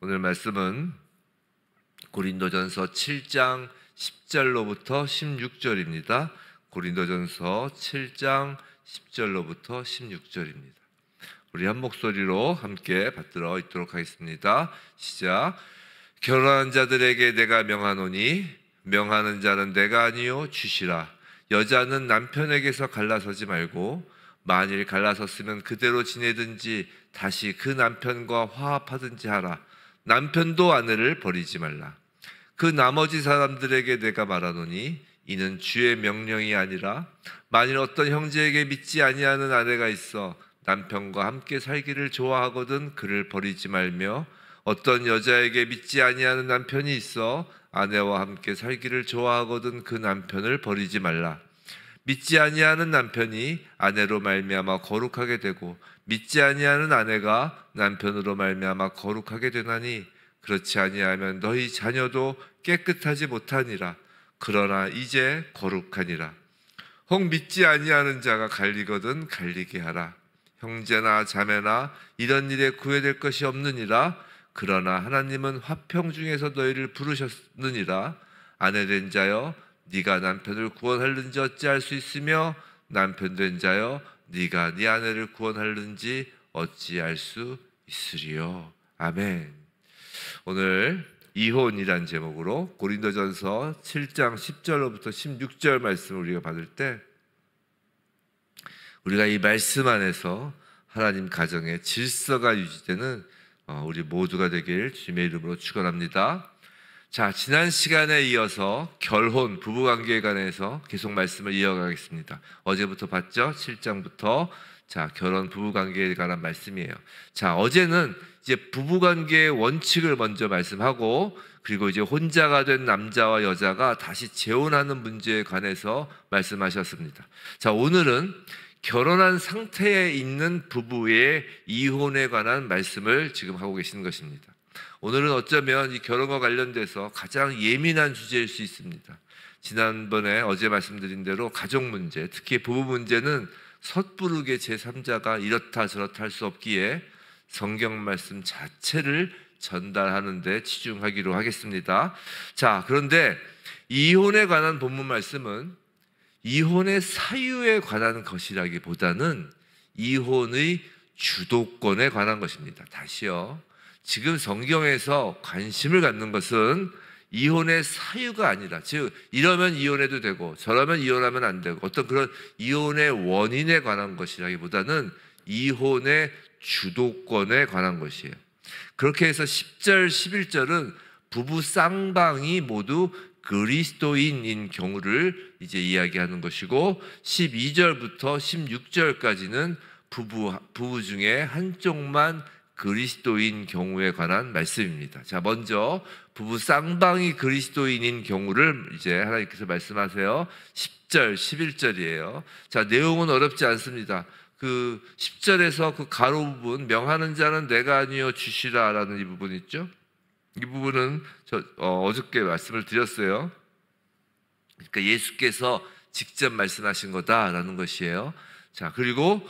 오늘 말씀은 고린도전서 7장 10절로부터 16절입니다. 고린도전서 7장 10절로부터 16절입니다. 우리 한 목소리로 함께 받들어 있도록 하겠습니다. 시작. 결혼한 자들에게 내가 명하노니 명하는 자는 내가 아니요 주시라. 여자는 남편에게서 갈라서지 말고 만일 갈라섰으면 그대로 지내든지 다시 그 남편과 화합하든지 하라. 남편도 아내를 버리지 말라. 그 나머지 사람들에게 내가 말하노니 이는 주의 명령이 아니라 만일 어떤 형제에게 믿지 아니하는 아내가 있어 남편과 함께 살기를 좋아하거든 그를 버리지 말며 어떤 여자에게 믿지 아니하는 남편이 있어 아내와 함께 살기를 좋아하거든 그 남편을 버리지 말라. 믿지 아니하는 남편이 아내로 말미암아 거룩하게 되고 믿지 아니하는 아내가 남편으로 말미암아 거룩하게 되나니 그렇지 아니하면 너희 자녀도 깨끗하지 못하니라. 그러나 이제 거룩하니라. 혹 믿지 아니하는 자가 갈리거든 갈리게 하라. 형제나 자매나 이런 일에 구애될 것이 없느니라. 그러나 하나님은 화평 중에서 너희를 부르셨느니라. 아내된 자여 네가 남편을 구원할는지 어찌할 수 있으며 남편 된 자여 네가 네 아내를 구원할는지 어찌할 수 있으리요. 아멘. 오늘 이혼이란 제목으로 고린도전서 7장 10절로부터 16절 말씀을 우리가 받을 때 우리가 이 말씀 안에서 하나님 가정의 질서가 유지되는 우리 모두가 되길 주님의 이름으로 축원합니다. 자, 지난 시간에 이어서 결혼, 부부관계에 관해서 계속 말씀을 이어가겠습니다. 어제부터 봤죠? 7장부터. 자, 결혼, 부부관계에 관한 말씀이에요. 자, 어제는 이제 부부관계의 원칙을 먼저 말씀하고 그리고 이제 혼자가 된 남자와 여자가 다시 재혼하는 문제에 관해서 말씀하셨습니다. 자, 오늘은 결혼한 상태에 있는 부부의 이혼에 관한 말씀을 지금 하고 계시는 것입니다. 오늘은 어쩌면 이 결혼과 관련돼서 가장 예민한 주제일 수 있습니다. 지난번에 어제 말씀드린 대로 가족 문제, 특히 부부 문제는 섣부르게 제3자가 이렇다 저렇다 할 수 없기에 성경 말씀 자체를 전달하는 데 치중하기로 하겠습니다. 자, 그런데 이혼에 관한 본문 말씀은 이혼의 사유에 관한 것이라기보다는 이혼의 주도권에 관한 것입니다. 다시요. 지금 성경에서 관심을 갖는 것은 이혼의 사유가 아니라, 즉 이러면 이혼해도 되고 저러면 이혼하면 안 되고 어떤 그런 이혼의 원인에 관한 것이라기보다는 이혼의 주도권에 관한 것이에요. 그렇게 해서 10절, 11절은 부부 쌍방이 모두 그리스도인인 경우를 이제 이야기하는 것이고 12절부터 16절까지는 부부 중에 한쪽만 그리스도인 경우에 관한 말씀입니다. 자, 먼저 부부 쌍방이 그리스도인인 경우를 이제 하나님께서 말씀하세요. 10절, 11절이에요. 자, 내용은 어렵지 않습니다. 그 10절에서 그 가로 부분 명하는 자는 내가 아니요 주시라라는 이 부분 있죠. 이 부분은 어저께 말씀을 드렸어요. 그러니까 예수께서 직접 말씀하신 거다라는 것이에요. 자, 그리고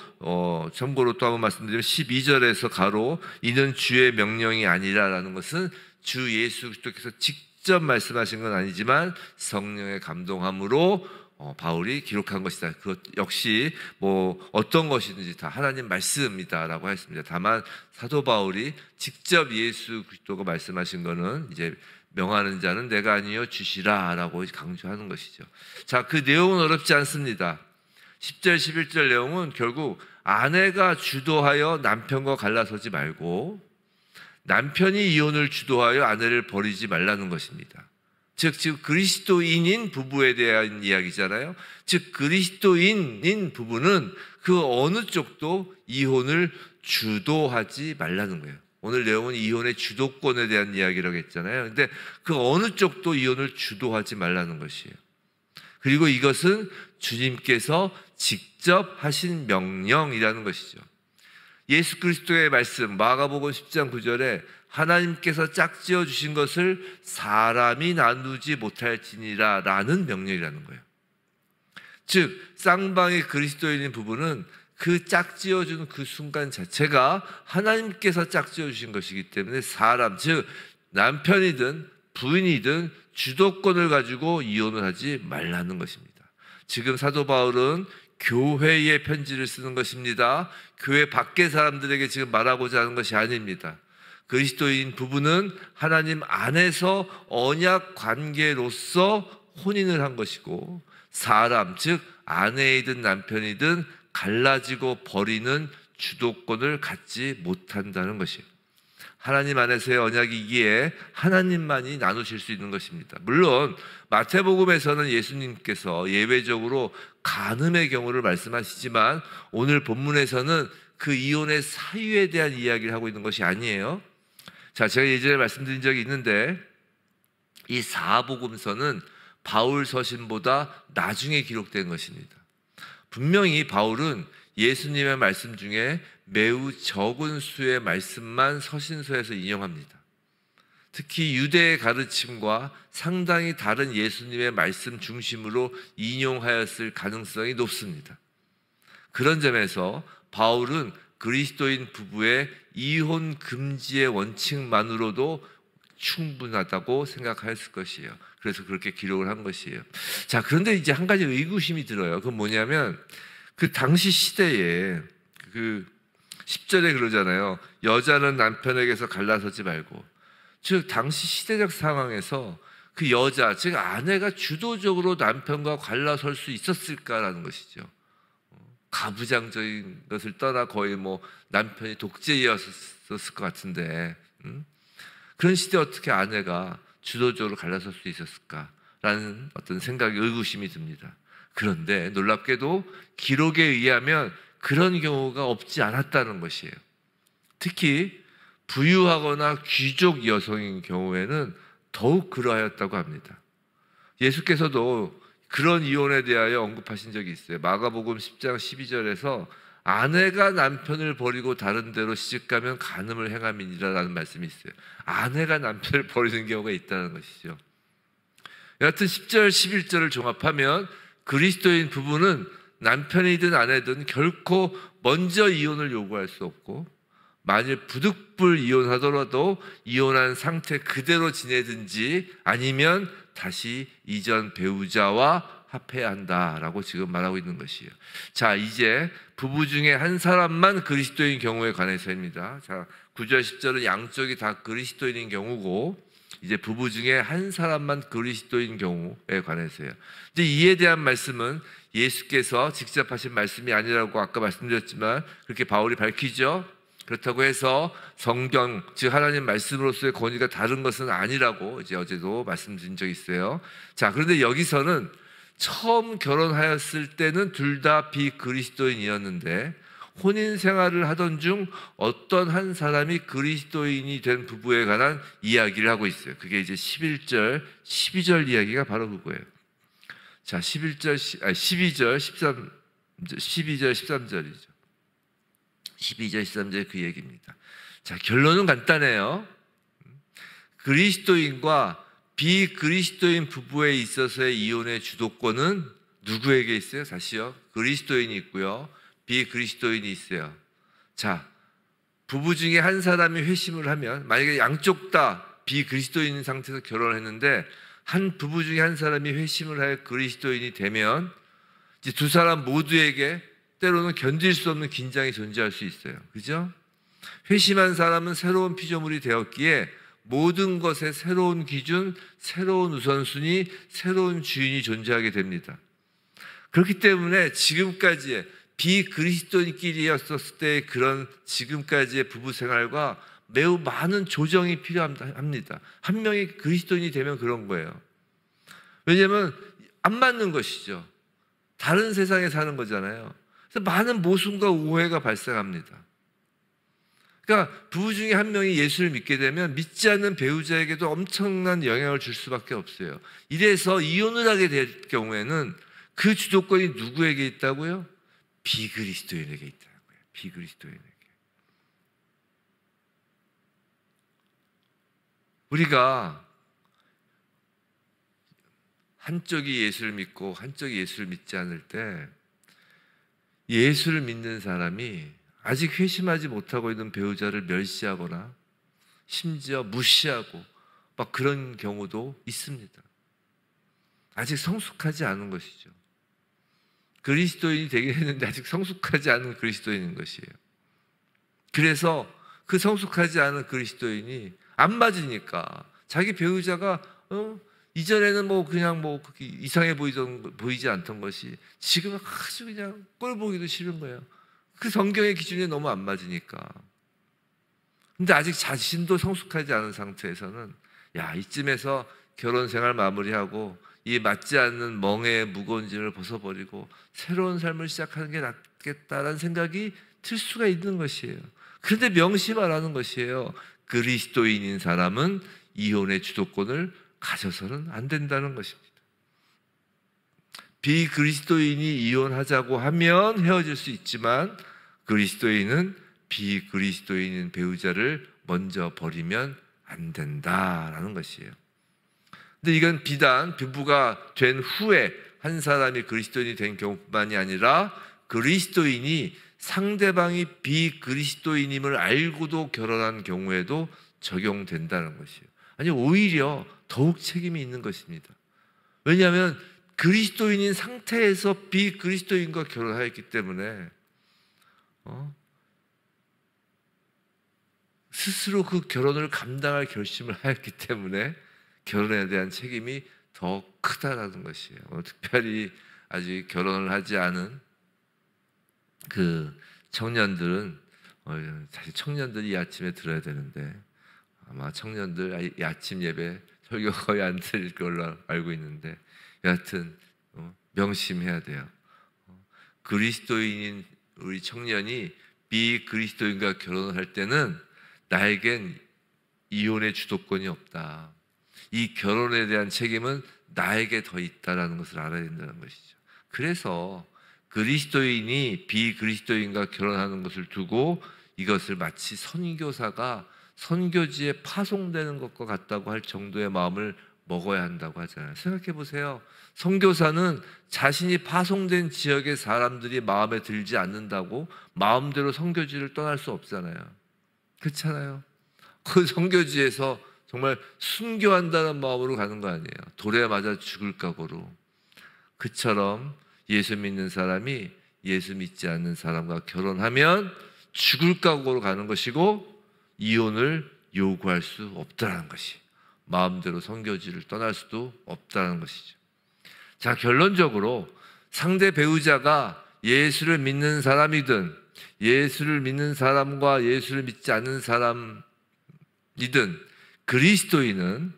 참고로 또 한번 말씀드리면 12절에서 가로 이는 주의 명령이 아니라라는 것은 주 예수 그리스도께서 직접 말씀하신 건 아니지만 성령의 감동함으로 바울이 기록한 것이다. 그것 역시 뭐 어떤 것이든지 다 하나님 말씀이다라고 했습니다. 다만 사도 바울이 직접 예수 그리스도가 말씀하신 거는 이제 명하는 자는 내가 아니요 주시라라고 강조하는 것이죠. 자, 그 내용은 어렵지 않습니다. 10절, 11절 내용은 결국 아내가 주도하여 남편과 갈라서지 말고 남편이 이혼을 주도하여 아내를 버리지 말라는 것입니다. 즉 그리스도인인 부부에 대한 이야기잖아요. 즉 그리스도인인 부부는 그 어느 쪽도 이혼을 주도하지 말라는 거예요. 오늘 내용은 이혼의 주도권에 대한 이야기라고 했잖아요. 근데 그 어느 쪽도 이혼을 주도하지 말라는 것이에요. 그리고 이것은 주님께서 직접 하신 명령이라는 것이죠. 예수 그리스도의 말씀 마가복음 10장 9절에 하나님께서 짝지어 주신 것을 사람이 나누지 못할지니라 라는 명령이라는 거예요. 즉 쌍방의 그리스도인인 부부는 그 짝지어주는 그 순간 자체가 하나님께서 짝지어 주신 것이기 때문에 사람, 즉 남편이든 부인이든 주도권을 가지고 이혼을 하지 말라는 것입니다. 지금 사도 바울은 교회에 편지를 쓰는 것입니다. 교회 밖의 사람들에게 지금 말하고자 하는 것이 아닙니다. 그리스도인 부부는 하나님 안에서 언약 관계로서 혼인을 한 것이고, 사람, 즉 아내이든 남편이든 갈라지고 버리는 주도권을 갖지 못한다는 것이에요. 하나님 안에서의 언약이기에 하나님만이 나누실 수 있는 것입니다. 물론 마태복음에서는 예수님께서 예외적으로 간음의 경우를 말씀하시지만 오늘 본문에서는 그 이혼의 사유에 대한 이야기를 하고 있는 것이 아니에요. 자, 제가 예전에 말씀드린 적이 있는데 이 사복음서는 바울 서신보다 나중에 기록된 것입니다. 분명히 바울은 예수님의 말씀 중에 매우 적은 수의 말씀만 서신서에서 인용합니다. 특히 유대의 가르침과 상당히 다른 예수님의 말씀 중심으로 인용하였을 가능성이 높습니다. 그런 점에서 바울은 그리스도인 부부의 이혼 금지의 원칙만으로도 충분하다고 생각하였을 것이에요. 그래서 그렇게 기록을 한 것이에요. 자, 그런데 이제 한 가지 의구심이 들어요. 그건 뭐냐면 그 당시 시대에 그 10절에 그러잖아요. 여자는 남편에게서 갈라서지 말고. 즉 당시 시대적 상황에서 그 여자, 즉 아내가 주도적으로 남편과 갈라설 수 있었을까라는 것이죠. 가부장적인 것을 떠나 거의 뭐 남편이 독재였을 것 같은데, 그런 시대에 어떻게 아내가 주도적으로 갈라설 수 있었을까라는 어떤 생각이, 의구심이 듭니다. 그런데 놀랍게도 기록에 의하면 그런 경우가 없지 않았다는 것이에요. 특히 부유하거나 귀족 여성인 경우에는 더욱 그러하였다고 합니다. 예수께서도 그런 이혼에 대하여 언급하신 적이 있어요. 마가복음 10장 12절에서 아내가 남편을 버리고 다른 데로 시집가면 간음을 행함이니라라는 말씀이 있어요. 아내가 남편을 버리는 경우가 있다는 것이죠. 여하튼 10절, 11절을 종합하면 그리스도인 부부는 남편이든 아내든 결코 먼저 이혼을 요구할 수 없고, 만일 부득불 이혼하더라도 이혼한 상태 그대로 지내든지 아니면 다시 이전 배우자와 합해야 한다라고 지금 말하고 있는 것이에요. 자, 이제 부부 중에 한 사람만 그리스도인 경우에 관해서입니다. 자, 9절 10절은 양쪽이 다 그리스도인인 경우고, 이제 부부 중에 한 사람만 그리스도인 경우에 관해서요. 이제 이에 대한 말씀은 예수께서 직접 하신 말씀이 아니라고 아까 말씀드렸지만 그렇게 바울이 밝히죠. 그렇다고 해서 성경, 즉 하나님 말씀으로서의 권위가 다른 것은 아니라고 이제 어제도 말씀드린 적이 있어요. 자, 그런데 여기서는 처음 결혼하였을 때는 둘 다 비그리스도인이었는데 혼인 생활을 하던 중 어떤 한 사람이 그리스도인이 된 부부에 관한 이야기를 하고 있어요. 그게 이제 11절, 12절 이야기가 바로 그거예요. 자, 12절, 13절이죠. 12절, 13절 그 얘기입니다. 자, 결론은 간단해요. 그리스도인과 비그리스도인 부부에 있어서의 이혼의 주도권은 누구에게 있어요? 다시요. 그리스도인이 있고요. 비그리스도인이 있어요. 자, 부부 중에 한 사람이 회심을 하면, 만약에 양쪽 다 비그리스도인 상태에서 결혼을 했는데 한 부부 중에 한 사람이 회심을 하여 그리스도인이 되면 이제 두 사람 모두에게 때로는 견딜 수 없는 긴장이 존재할 수 있어요. 그죠? 회심한 사람은 새로운 피조물이 되었기에 모든 것에 새로운 기준, 새로운 우선순위, 새로운 주인이 존재하게 됩니다. 그렇기 때문에 지금까지의 비그리스도인끼리였을 때의 그런 지금까지의 부부 생활과 매우 많은 조정이 필요합니다. 한 명이 그리스도인이 되면 그런 거예요. 왜냐하면 안 맞는 것이죠. 다른 세상에 사는 거잖아요. 그래서 많은 모순과 오해가 발생합니다. 그러니까 부부 중에 한 명이 예수를 믿게 되면 믿지 않는 배우자에게도 엄청난 영향을 줄 수밖에 없어요. 이래서 이혼을 하게 될 경우에는 그 주도권이 누구에게 있다고요? 비그리스도인에게 있다는 거예요. 비그리스도인에게. 우리가 한쪽이 예수를 믿고 한쪽이 예수를 믿지 않을 때 예수를 믿는 사람이 아직 회심하지 못하고 있는 배우자를 멸시하거나 심지어 무시하고 막 그런 경우도 있습니다. 아직 성숙하지 않은 것이죠. 그리스도인이 되긴 했는데 아직 성숙하지 않은 그리스도인인 것이에요. 그래서 그 성숙하지 않은 그리스도인이 안 맞으니까 자기 배우자가 이전에는 뭐 그냥 뭐 그렇게 이상해 보이지 않던 것이 지금 아주 그냥 꼴 보기도 싫은 거예요. 그 성경의 기준에 너무 안 맞으니까. 근데 아직 자신도 성숙하지 않은 상태에서는 야, 이쯤에서 결혼 생활 마무리하고 이 맞지 않는 멍에의 무거운 짐을 벗어버리고 새로운 삶을 시작하는 게 낫겠다라는 생각이 들 수가 있는 것이에요. 그런데 명심하라는 것이에요. 그리스도인인 사람은 이혼의 주도권을 가져서는 안 된다는 것입니다. 비그리스도인이 이혼하자고 하면 헤어질 수 있지만 그리스도인은 비그리스도인인 배우자를 먼저 버리면 안 된다라는 것이에요. 근데 이건 비단 부부가 된 후에 한 사람이 그리스도인이 된 경우만이 아니라 그리스도인이 상대방이 비그리스도인임을 알고도 결혼한 경우에도 적용된다는 것이에요. 아니 오히려 더욱 책임이 있는 것입니다. 왜냐하면 그리스도인인 상태에서 비그리스도인과 결혼하였기 때문에 스스로 그 결혼을 감당할 결심을 하였기 때문에 결혼에 대한 책임이 더 크다라는 것이에요. 특별히 아직 결혼을 하지 않은 그 청년들은 사실 청년들이 이 아침에 들어야 되는데 아마 청년들 이 아침 예배 설교 거의 안 들을 걸로 알고 있는데 여하튼 명심해야 돼요. 그리스도인인 우리 청년이 비그리스도인과 결혼을 할 때는 나에겐 이혼의 주도권이 없다. 이 결혼에 대한 책임은 나에게 더 있다라는 것을 알아야 된다는 것이죠. 그래서 그리스도인이 비그리스도인과 결혼하는 것을 두고 이것을 마치 선교사가 선교지에 파송되는 것과 같다고 할 정도의 마음을 먹어야 한다고 하잖아요. 생각해 보세요. 선교사는 자신이 파송된 지역의 사람들이 마음에 들지 않는다고 마음대로 선교지를 떠날 수 없잖아요. 그렇잖아요. 그 선교지에서 정말 순교한다는 마음으로 가는 거 아니에요. 돌에 맞아 죽을 각오로. 그처럼 예수 믿는 사람이 예수 믿지 않는 사람과 결혼하면 죽을 각오로 가는 것이고 이혼을 요구할 수 없다는 것이 마음대로 선교지를 떠날 수도 없다는 것이죠. 자, 결론적으로 상대 배우자가 예수를 믿는 사람이든 예수를 믿는 사람과 예수를 믿지 않는 사람이든 그리스도인은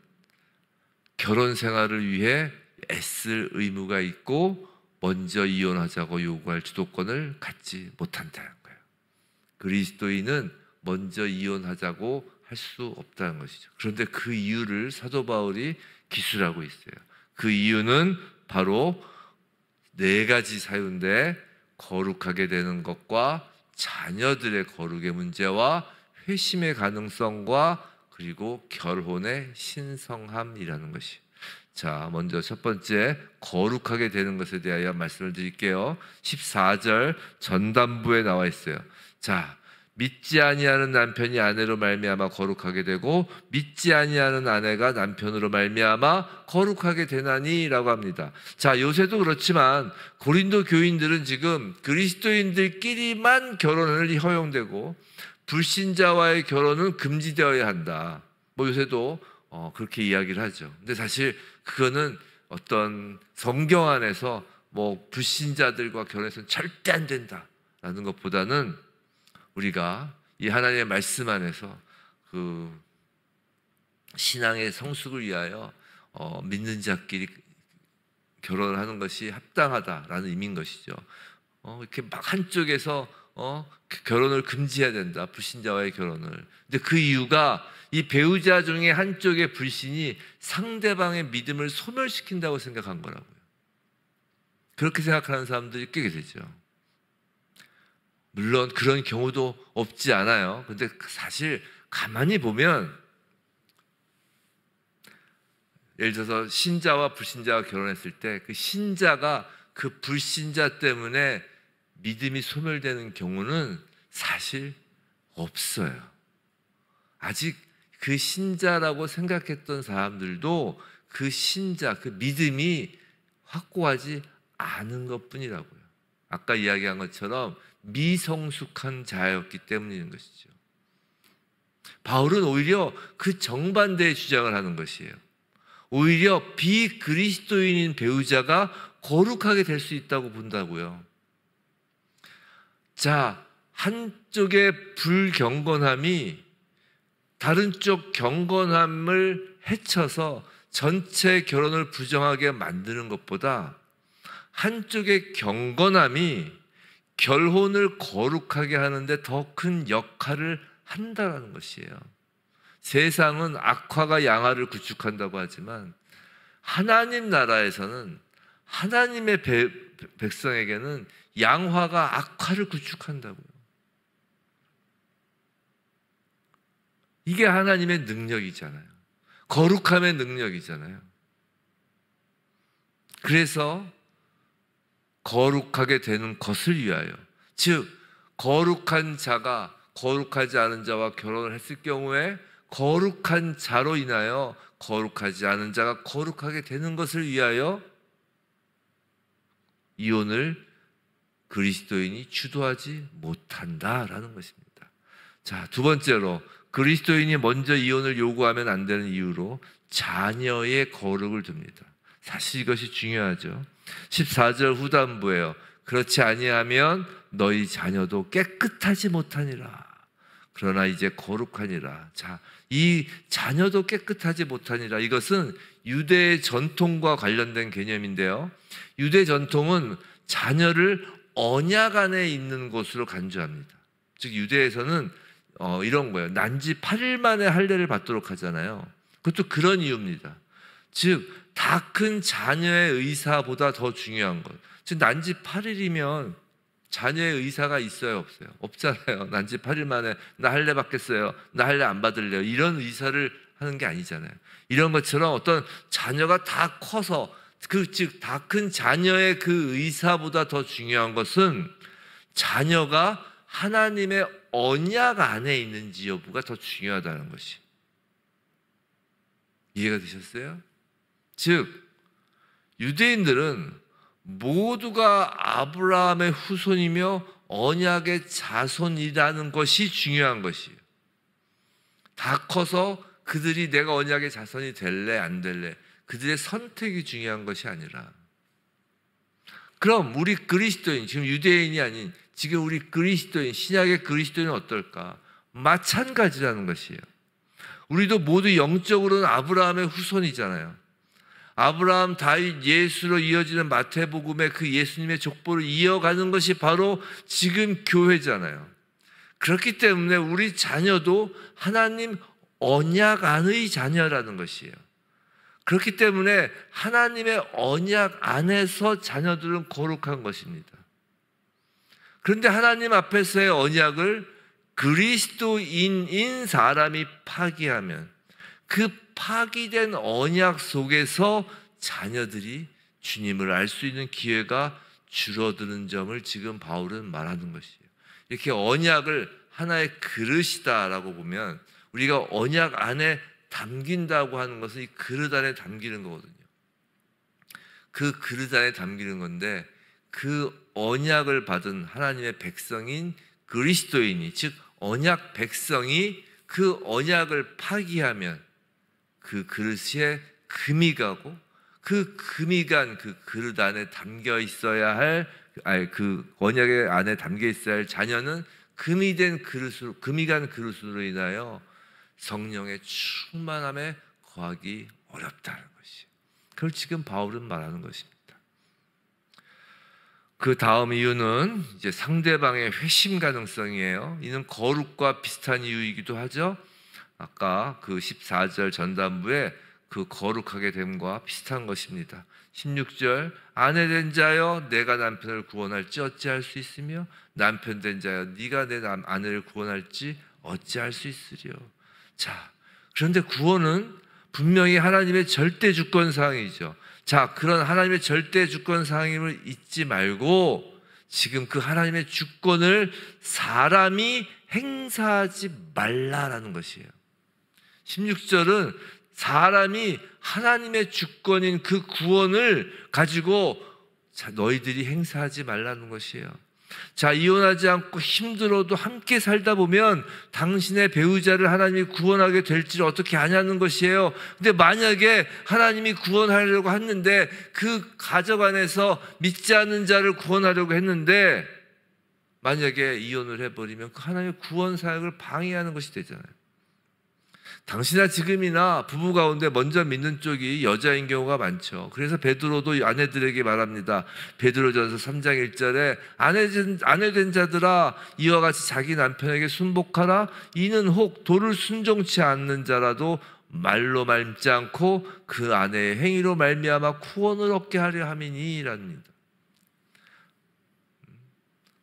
결혼 생활을 위해 애쓸 의무가 있고 먼저 이혼하자고 요구할 주도권을 갖지 못한다는 거예요. 그리스도인은 먼저 이혼하자고 할 수 없다는 것이죠. 그런데 그 이유를 사도 바울이 기술하고 있어요. 그 이유는 바로 4가지 사유인데 거룩하게 되는 것과 자녀들의 거룩의 문제와 회심의 가능성과 그리고 결혼의 신성함이라는 것이. 자, 먼저 첫 번째 거룩하게 되는 것에 대하여 말씀을 드릴게요. 14절 전단부에 나와 있어요. 자, 믿지 아니하는 남편이 아내로 말미암아 거룩하게 되고 믿지 아니하는 아내가 남편으로 말미암아 거룩하게 되나니라고 합니다. 자, 요새도 그렇지만 고린도 교인들은 지금 그리스도인들끼리만 결혼을 허용되고 불신자와의 결혼은 금지되어야 한다. 뭐 요새도 그렇게 이야기를 하죠. 근데 사실 그거는 어떤 성경 안에서 뭐 불신자들과 결혼해서는 절대 안 된다라는 것보다는 우리가 이 하나님의 말씀 안에서 그 신앙의 성숙을 위하여 믿는 자끼리 결혼을 하는 것이 합당하다라는 의미인 것이죠. 이렇게 막 한쪽에서 결혼을 금지해야 된다. 불신자와의 결혼을. 근데 그 이유가 이 배우자 중에 한쪽의 불신이 상대방의 믿음을 소멸시킨다고 생각한 거라고요. 그렇게 생각하는 사람들이 꽤 계시죠. 물론 그런 경우도 없지 않아요. 근데 사실 가만히 보면 예를 들어서 신자와 불신자가 결혼했을 때 그 신자가 그 불신자 때문에 믿음이 소멸되는 경우는 사실 없어요. 아직 그 신자라고 생각했던 사람들도 그 신자, 그 믿음이 확고하지 않은 것뿐이라고요. 아까 이야기한 것처럼 미성숙한 자였기 때문인 것이죠. 바울은 오히려 그 정반대의 주장을 하는 것이에요. 오히려 비그리스도인인 배우자가 거룩하게 될 수 있다고 본다고요. 자, 한쪽의 불경건함이 다른 쪽 경건함을 해쳐서 전체 결혼을 부정하게 만드는 것보다 한쪽의 경건함이 결혼을 거룩하게 하는데 더 큰 역할을 한다는 것이에요. 세상은 악화가 양화를 구축한다고 하지만 하나님 나라에서는 하나님의 백성에게는 양화가 악화를 구축한다고요. 이게 하나님의 능력이잖아요. 거룩함의 능력이잖아요. 그래서 거룩하게 되는 것을 위하여, 즉 거룩한 자가 거룩하지 않은 자와 결혼을 했을 경우에 거룩한 자로 인하여 거룩하지 않은 자가 거룩하게 되는 것을 위하여 이혼을 그리스도인이 주도하지 못한다라는 것입니다. 자, 두 번째로 그리스도인이 먼저 이혼을 요구하면 안 되는 이유로 자녀의 거룩을 둡니다. 사실 이것이 중요하죠. 14절 후반부에요. 그렇지 아니하면 너희 자녀도 깨끗하지 못하니라. 그러나 이제 거룩하니라. 자, 이 자녀도 깨끗하지 못하니라. 이것은 유대의 전통과 관련된 개념인데요. 유대 전통은 자녀를 언약 안에 있는 것으로 간주합니다. 즉 유대에서는 이런 거예요. 난지 8일 만에 할례를 받도록 하잖아요. 그것도 그런 이유입니다. 즉 다 큰 자녀의 의사보다 더 중요한 것. 즉 난지 8일이면 자녀의 의사가 있어요, 없어요? 없잖아요. 난지 8일 만에 나 할례 받겠어요, 나 할례 안 받을래요, 이런 의사를 하는 게 아니잖아요. 이런 것처럼 어떤 자녀가 다 커서 즉 다 큰 자녀의 그 의사보다 더 중요한 것은 자녀가 하나님의 언약 안에 있는지 여부가 더 중요하다는 것이. 이해가 되셨어요? 즉 유대인들은 모두가 아브라함의 후손이며 언약의 자손이라는 것이 중요한 것이에요. 다 커서 그들이 내가 언약의 자손이 될래 안 될래, 그들의 선택이 중요한 것이 아니라, 그럼 우리 그리스도인, 지금 유대인이 아닌 지금 우리 그리스도인, 신약의 그리스도인은 어떨까? 마찬가지라는 것이에요. 우리도 모두 영적으로는 아브라함의 후손이잖아요. 아브라함, 다윗, 예수로 이어지는 마태복음의 그 예수님의 족보를 이어가는 것이 바로 지금 교회잖아요. 그렇기 때문에 우리 자녀도 하나님 언약 안의 자녀라는 것이에요. 그렇기 때문에 하나님의 언약 안에서 자녀들은 거룩한 것입니다. 그런데 하나님 앞에서의 언약을 그리스도인인 사람이 파기하면 그 파기된 언약 속에서 자녀들이 주님을 알 수 있는 기회가 줄어드는 점을 지금 바울은 말하는 것이에요. 이렇게 언약을 하나의 그릇이다라고 보면 우리가 언약 안에 담긴다고 하는 것은 이 그릇 안에 담기는 거거든요. 그 그릇 안에 담기는 건데 그 언약을 받은 하나님의 백성인 그리스도인이, 즉 언약 백성이 그 언약을 파기하면 그 그릇에 금이 가고 그 금이 간 그 그릇 안에 담겨 있어야 할, 그 언약의 안에 담겨 있어야 할 자녀는 금이 된 그릇으로, 금이 간 그릇으로 인하여 성령의 충만함에 거하기 어렵다는 것이. 그걸 지금 바울은 말하는 것입니다. 그 다음 이유는 이제 상대방의 회심 가능성이에요. 이는 거룩과 비슷한 이유이기도 하죠. 아까 그 14절 전단부에 그 거룩하게 됨과 비슷한 것입니다. 16절 아내 된 자여 내가 남편을 구원할지 어찌할 수 있으며 남편 된 자여 네가 내 아내를 구원할지 어찌할 수 있으리요. 자, 그런데 구원은 분명히 하나님의 절대 주권 사항이죠. 자, 그런 하나님의 절대 주권 사항임을 잊지 말고 지금 그 하나님의 주권을 사람이 행사하지 말라라는 것이에요. 16절은 사람이 하나님의 주권인 그 구원을 가지고 너희들이 행사하지 말라는 것이에요. 자, 이혼하지 않고 힘들어도 함께 살다 보면 당신의 배우자를 하나님이 구원하게 될지를 어떻게 아냐는 것이에요. 근데 만약에 하나님이 구원하려고 했는데 그 가정 안에서 믿지 않는 자를 구원하려고 했는데 만약에 이혼을 해버리면 그 하나님의 구원 사역을 방해하는 것이 되잖아요. 당시나 지금이나 부부 가운데 먼저 믿는 쪽이 여자인 경우가 많죠. 그래서 베드로도 아내들에게 말합니다. 베드로전서 3장 1절에 아내 된 자들아 이와 같이 자기 남편에게 순복하라. 이는 혹 도를 순종치 않는 자라도 말로 말지 않고 그 아내의 행위로 말미암아 구원을 얻게 하려 함이니랍니다.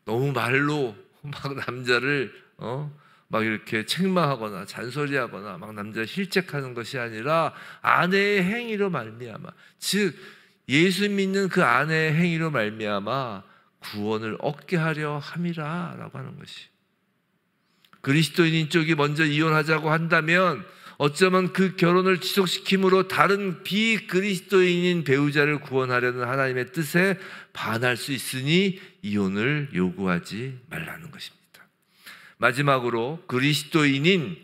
너무 말로 막 남자를 막 이렇게 책망하거나 잔소리하거나 막 남자를 실책하는 것이 아니라 아내의 행위로 말미암아, 즉 예수 믿는 그 아내의 행위로 말미암아 구원을 얻게 하려 함이라라고 하는 것이. 그리스도인인 쪽이 먼저 이혼하자고 한다면 어쩌면 그 결혼을 지속시킴으로 다른 비그리스도인인 배우자를 구원하려는 하나님의 뜻에 반할 수 있으니 이혼을 요구하지 말라는 것입니다. 마지막으로 그리스도인인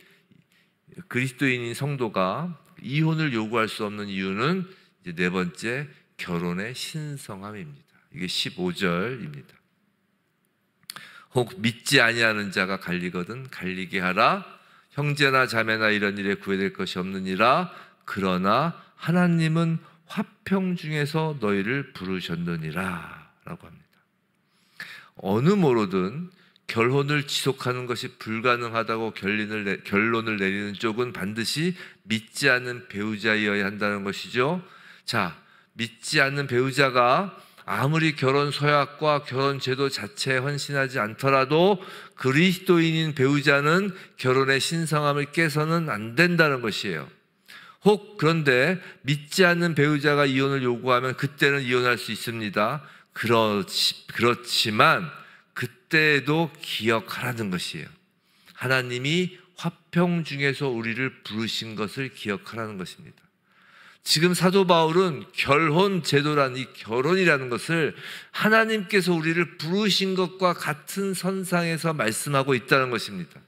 성도가 이혼을 요구할 수 없는 이유는 이제 네 번째, 결혼의 신성함입니다. 이게 15절입니다. 혹 믿지 아니하는 자가 갈리거든 갈리게 하라. 형제나 자매나 이런 일에 구애될 것이 없느니라. 그러나 하나님은 화평 중에서 너희를 부르셨느니라 라고 합니다. 어느 모로든 결혼을 지속하는 것이 불가능하다고 결론을 내리는 쪽은 반드시 믿지 않는 배우자여야 한다는 것이죠. 자, 믿지 않는 배우자가 아무리 결혼 서약과 결혼 제도 자체에 헌신하지 않더라도 그리스도인인 배우자는 결혼의 신성함을 깨서는 안 된다는 것이에요. 혹 그런데 믿지 않는 배우자가 이혼을 요구하면 그때는 이혼할 수 있습니다. 그렇지만 그때도 기억하라는 것이에요. 하나님이 화평 중에서 우리를 부르신 것을 기억하라는 것입니다. 지금 사도 바울은 결혼 제도란 이 결혼이라는 것을 하나님께서 우리를 부르신 것과 같은 선상에서 말씀하고 있다는 것입니다.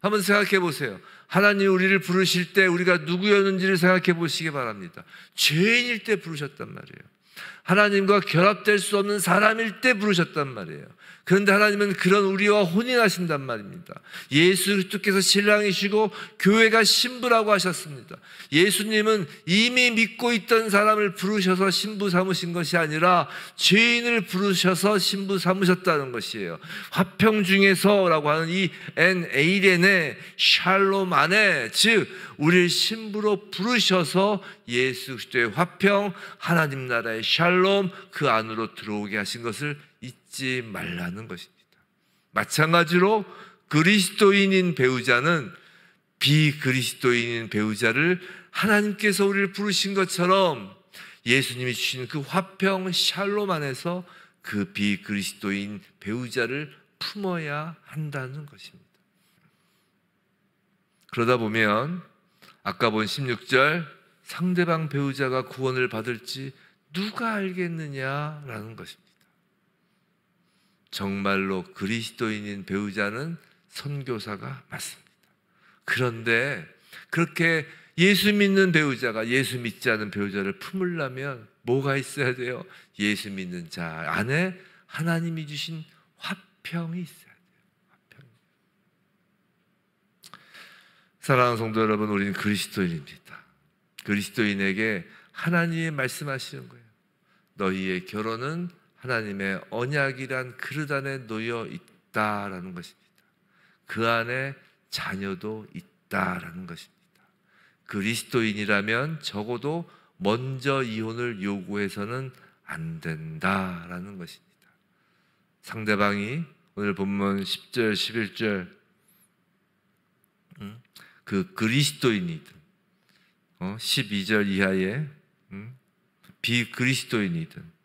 한번 생각해 보세요. 하나님 우리를 부르실 때 우리가 누구였는지를 생각해 보시기 바랍니다. 죄인일 때 부르셨단 말이에요. 하나님과 결합될 수 없는 사람일 때 부르셨단 말이에요. 그런데 하나님은 그런 우리와 혼인하신단 말입니다. 예수 그리스도께서 신랑이시고 교회가 신부라고 하셨습니다. 예수님은 이미 믿고 있던 사람을 부르셔서 신부 삼으신 것이 아니라 죄인을 부르셔서 신부 삼으셨다는 것이에요. 화평 중에서라고 하는 이 에이렌의 샬롬 안에, 즉 우리를 신부로 부르셔서 예수 그리스도의 화평, 하나님 나라의 샬롬 그 안으로 들어오게 하신 것을 잊지 말라는 것입니다. 마찬가지로 그리스도인인 배우자는 비그리스도인인 배우자를 하나님께서 우리를 부르신 것처럼 예수님이 주신 그 화평 샬롬 안에서 그 비그리스도인 배우자를 품어야 한다는 것입니다. 그러다 보면 아까 본 16절 상대방 배우자가 구원을 받을지 누가 알겠느냐라는 것입니다. 정말로 그리스도인인 배우자는 선교사가 맞습니다. 그런데 그렇게 예수 믿는 배우자가 예수 믿지 않은 배우자를 품으려면 뭐가 있어야 돼요? 예수 믿는 자 안에 하나님이 주신 화평이 있어야 돼요. 화평. 사랑하는 성도 여러분, 우리는 그리스도인입니다. 그리스도인에게 하나님이 말씀하시는 거예요. 너희의 결혼은 하나님의 언약이란 그릇 안에 놓여 있다라는 것입니다. 그 안에 자녀도 있다라는 것입니다. 그리스도인이라면 적어도 먼저 이혼을 요구해서는 안 된다라는 것입니다. 상대방이 오늘 본문 10절, 11절 그 그리스도인이든 12절 이하의 비그리스도인이든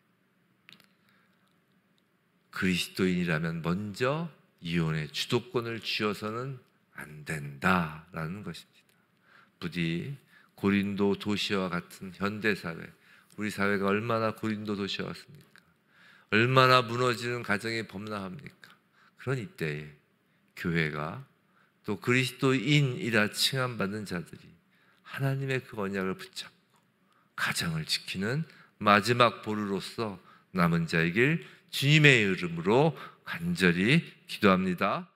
그리스도인이라면 먼저 이혼의 주도권을 쥐어서는 안 된다라는 것입니다. 부디 고린도 도시와 같은 현대사회, 우리 사회가 얼마나 고린도 도시와 같습니까? 얼마나 무너지는 가정이 범람합니까? 그런 이때에 교회가 또 그리스도인이라 칭함받는 자들이 하나님의 그 언약을 붙잡고 가정을 지키는 마지막 보루로서 남은 자이길 주님의 이름으로 간절히 기도합니다.